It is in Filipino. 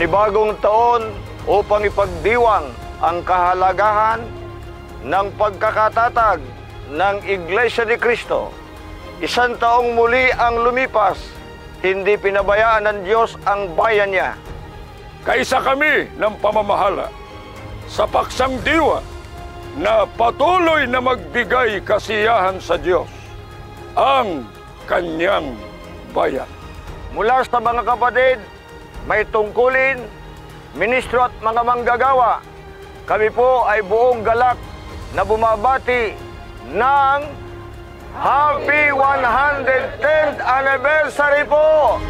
panibagong taon upang ipagdiwang ang kahalagahan ng pagkakatatag ng Iglesia ni Cristo. Isang taong muli ang lumipas, hindi pinabayaan ng Diyos ang bayan niya. Kaisa kami ng pamamahala sa paksang diwa na patuloy na magbigay kasiyahan sa Diyos ang kanyang bayan. Mula sa mga kapatid, may tungkulin, ministro at mga manggagawa, kami po ay buong galak na bumabati ng Happy 110th Anniversary po!